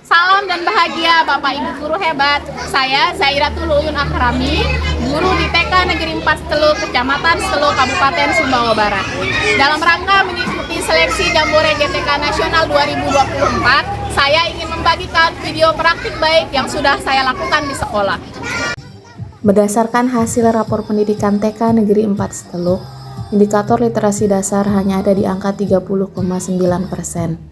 Salam dan bahagia Bapak Ibu guru hebat. Saya Zairatul Uyun Akrami, guru di TK Negeri 4 Steluk, Kecamatan Steluk, Kabupaten Sumbawa Barat. Dalam rangka mengikuti seleksi Jambore GTK Nasional 2024, saya ingin membagikan video praktik baik yang sudah saya lakukan di sekolah. Berdasarkan hasil rapor pendidikan TK Negeri 4 Steluk, indikator literasi dasar hanya ada di angka 30,9%.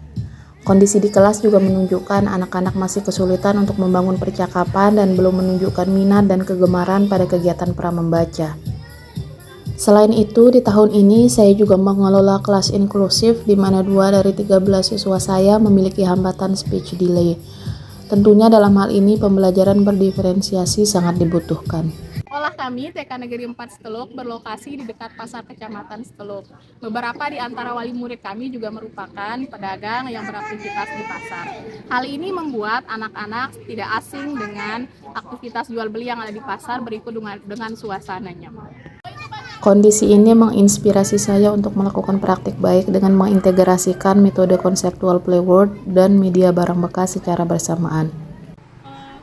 Kondisi di kelas juga menunjukkan anak-anak masih kesulitan untuk membangun percakapan dan belum menunjukkan minat dan kegemaran pada kegiatan pramembaca. Selain itu, di tahun ini saya juga mengelola kelas inklusif di mana 2 dari 13 siswa saya memiliki hambatan speech delay. Tentunya dalam hal ini pembelajaran berdiferensiasi sangat dibutuhkan. Sekolah kami, TK Negeri 4 Steluk, berlokasi di dekat Pasar Kecamatan Steluk. Beberapa di antara wali murid kami juga merupakan pedagang yang beraktivitas di pasar. Hal ini membuat anak-anak tidak asing dengan aktivitas jual beli yang ada di pasar berikut dengan suasananya. Kondisi ini menginspirasi saya untuk melakukan praktik baik dengan mengintegrasikan metode konseptual playword dan media barang bekas secara bersamaan.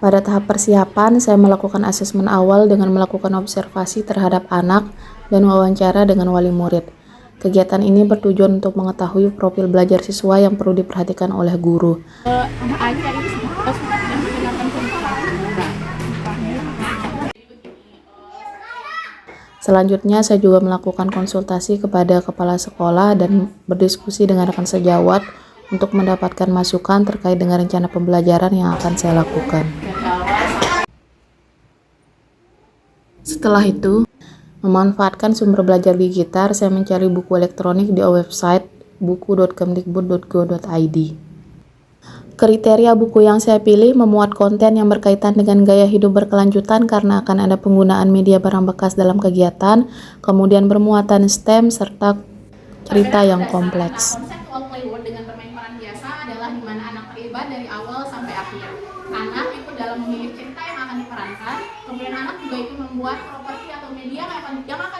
Pada tahap persiapan, saya melakukan asesmen awal dengan melakukan observasi terhadap anak dan wawancara dengan wali murid. Kegiatan ini bertujuan untuk mengetahui profil belajar siswa yang perlu diperhatikan oleh guru. Selanjutnya, saya juga melakukan konsultasi kepada kepala sekolah dan berdiskusi dengan rekan sejawat untuk mendapatkan masukan terkait dengan rencana pembelajaran yang akan saya lakukan. Setelah itu, memanfaatkan sumber belajar digital, saya mencari buku elektronik di website buku.kemdikbud.go.id. Kriteria buku yang saya pilih memuat konten yang berkaitan dengan gaya hidup berkelanjutan karena akan ada penggunaan media barang bekas dalam kegiatan, kemudian bermuatan STEM, serta cerita yang kompleks. Konsep playword dengan bermain peran biasa adalah di mana anak terlibat dari awal sampai akhir. Anak ikut dalam memilih cerita yang akan diperankan, kemudian anak juga ikut membuat properti atau media yang akan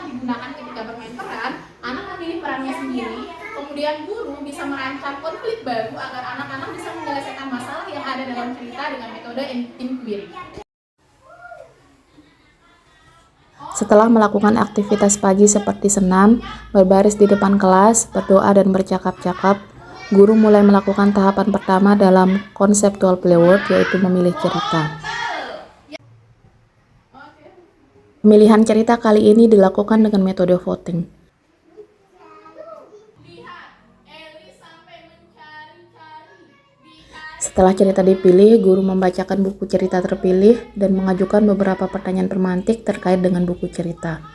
digunakan ketika bermain peran. Anak memilih perannya sendiri, kemudian guru bisa merancang konflik baru agar anak-anak bisa menyelesaikan masalah yang ada dalam cerita dengan metode inquiry. Setelah melakukan aktivitas pagi seperti senam, berbaris di depan kelas, berdoa dan bercakap-cakap, guru mulai melakukan tahapan pertama dalam konseptual playword, yaitu memilih cerita. Pemilihan cerita kali ini dilakukan dengan metode voting. Setelah cerita dipilih, guru membacakan buku cerita terpilih dan mengajukan beberapa pertanyaan pemantik terkait dengan buku cerita.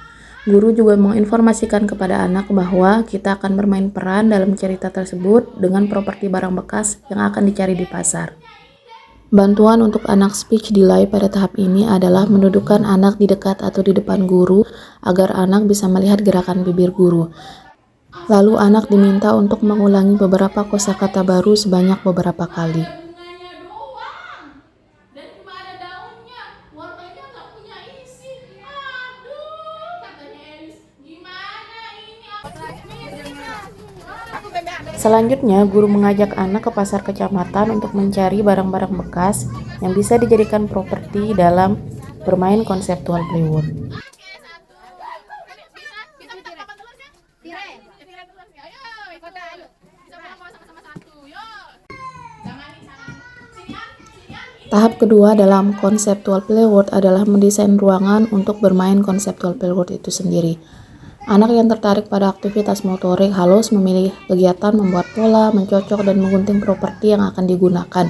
Guru juga menginformasikan kepada anak bahwa kita akan bermain peran dalam cerita tersebut dengan properti barang bekas yang akan dicari di pasar. Bantuan untuk anak speech delay pada tahap ini adalah mendudukkan anak di dekat atau di depan guru agar anak bisa melihat gerakan bibir guru. Lalu anak diminta untuk mengulangi beberapa kosakata baru sebanyak beberapa kali. Selanjutnya, guru mengajak anak ke pasar kecamatan untuk mencari barang-barang bekas yang bisa dijadikan properti dalam bermain konseptual playword. Tahap kedua dalam konseptual playword adalah mendesain ruangan untuk bermain konseptual playword itu sendiri. Anak yang tertarik pada aktivitas motorik halus memilih kegiatan membuat pola, mencocok, dan menggunting properti yang akan digunakan.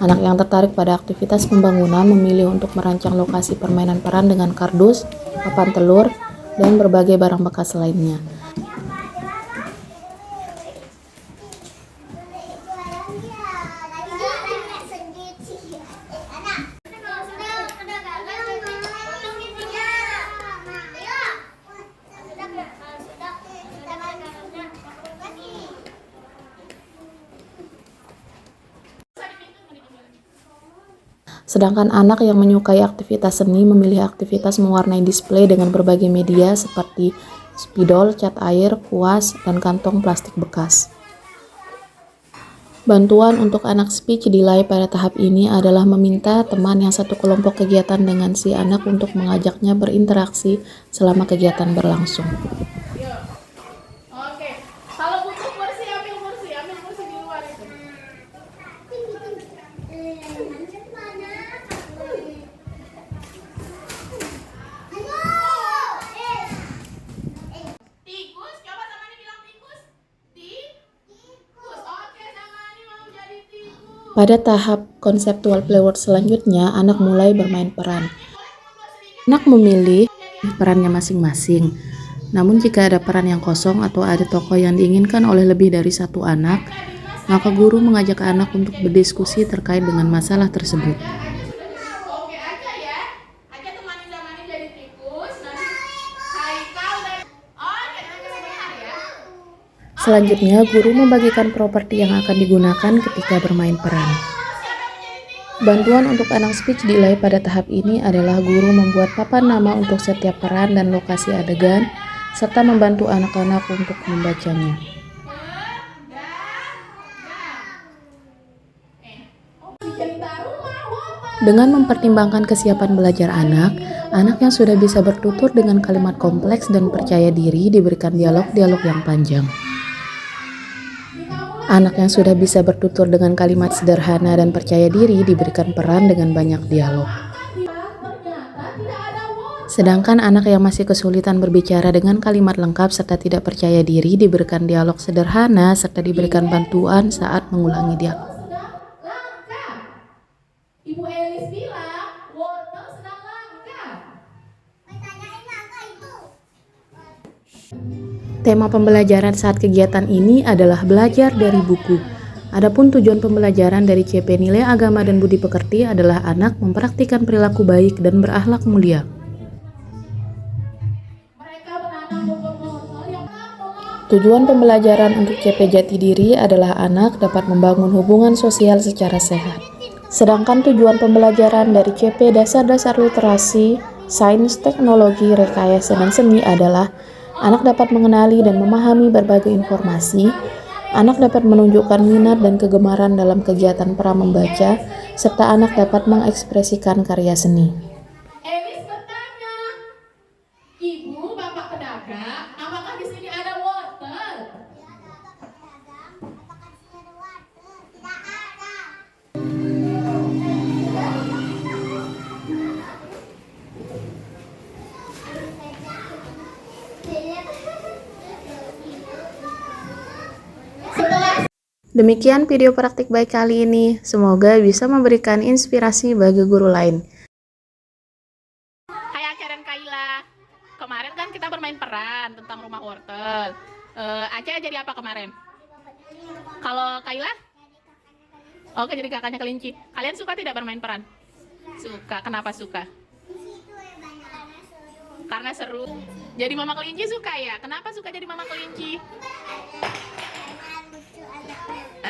Anak yang tertarik pada aktivitas pembangunan memilih untuk merancang lokasi permainan peran dengan kardus, papan telur, dan berbagai barang bekas lainnya. Sedangkan anak yang menyukai aktivitas seni memilih aktivitas mewarnai display dengan berbagai media seperti spidol, cat air, kuas, dan kantong plastik bekas. Bantuan untuk anak speech delay pada tahap ini adalah meminta teman yang satu kelompok kegiatan dengan si anak untuk mengajaknya berinteraksi selama kegiatan berlangsung. Yuk. Oke. Kalau butuh kursi, ambil kursi di luar itu. Tikus, coba sama ini bilang tikus. Tikus. Oke, sama ini mau jadi tikus. Pada tahap konseptual playword selanjutnya, anak mulai bermain peran. Anak memilih perannya masing-masing. Namun jika ada peran yang kosong atau ada tokoh yang diinginkan oleh lebih dari satu anak, maka guru mengajak anak untuk berdiskusi terkait dengan masalah tersebut. Oke aja ya. Aja temani sama ini jadi tikus. Nanti Haikal dan oke, nanti sebentar ya. Selanjutnya, guru membagikan properti yang akan digunakan ketika bermain peran. Bantuan untuk anak speech delay pada tahap ini adalah guru membuat papan nama untuk setiap peran dan lokasi adegan, serta membantu anak-anak untuk membacanya. Dengan mempertimbangkan kesiapan belajar anak yang sudah bisa bertutur dengan kalimat kompleks dan percaya diri diberikan dialog-dialog yang panjang. Anak yang sudah bisa bertutur dengan kalimat sederhana dan percaya diri diberikan peran dengan banyak dialog. Sedangkan anak yang masih kesulitan berbicara dengan kalimat lengkap serta tidak percaya diri diberikan dialog sederhana serta diberikan bantuan saat mengulangi dialog. Ibu Elis bilang wortel sedang langka. Tema pembelajaran saat kegiatan ini adalah belajar dari buku. Adapun tujuan pembelajaran dari CP Nilai Agama dan Budi Pekerti adalah anak mempraktikkan perilaku baik dan berakhlak mulia. Tujuan pembelajaran untuk CP Jati Diri adalah anak dapat membangun hubungan sosial secara sehat. Sedangkan tujuan pembelajaran dari CP Dasar-Dasar Literasi, Sains, Teknologi, Rekayasa, dan Seni adalah anak dapat mengenali dan memahami berbagai informasi, anak dapat menunjukkan minat dan kegemaran dalam kegiatan pra membaca, serta anak dapat mengekspresikan karya seni. Elis bertanya, Ibu, Bapak pedagang, apakah di sini ada wortel? Demikian video praktik baik kali ini, semoga bisa memberikan inspirasi bagi guru lain. Hai Aca dan Kaila, kemarin kan kita bermain peran tentang rumah wortel. Aca jadi apa kemarin? Kalau Kaila? Oke, jadi kakaknya kelinci. Kalian suka tidak bermain peran? Suka. Kenapa suka? Karena seru. Jadi mama kelinci suka ya? Kenapa suka jadi mama kelinci?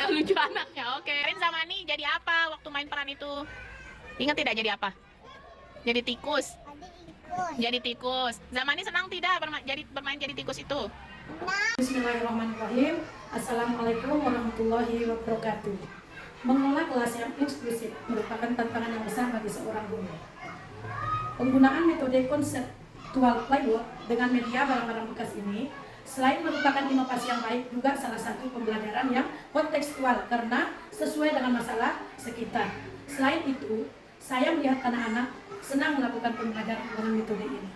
Lucu anaknya. Oke. Rin sama Ani jadi apa waktu main peran itu? Ingat tidak jadi apa? Jadi tikus. Jadi tikus. Zamani senang tidak bermain jadi tikus itu? Bismillahirrahmanirrahim. Assalamualaikum warahmatullahi wabarakatuh. Mengelola kelas yang inklusif merupakan tantangan yang besar bagi seorang guru. Penggunaan metode konseptual playbook dengan media barang-barang bekas ini selain merupakan inovasi yang baik, juga salah satu pembelajaran yang kontekstual karena sesuai dengan masalah sekitar. Selain itu, saya melihat anak-anak senang melakukan pembelajaran dengan metode ini.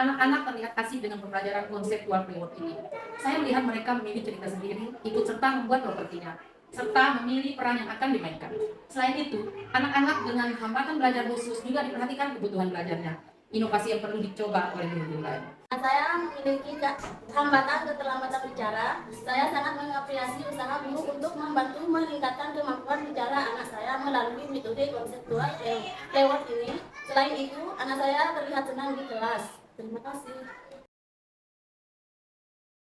Anak-anak terlihat asik dengan pembelajaran konseptual playword ini. Saya melihat mereka memilih cerita sendiri, ikut serta membuat propertinya, serta memilih peran yang akan dimainkan. Selain itu, anak-anak dengan hambatan belajar khusus juga diperhatikan kebutuhan belajarnya. Inovasi yang perlu dicoba oleh guru lain. Saya memiliki hambatan keterlambatan bicara. Saya sangat mengapresiasi usaha guru untuk membantu meningkatkan kemampuan bicara anak saya melalui metode konseptual playword ini. Selain itu, anak saya terlihat senang di kelas. Terima kasih.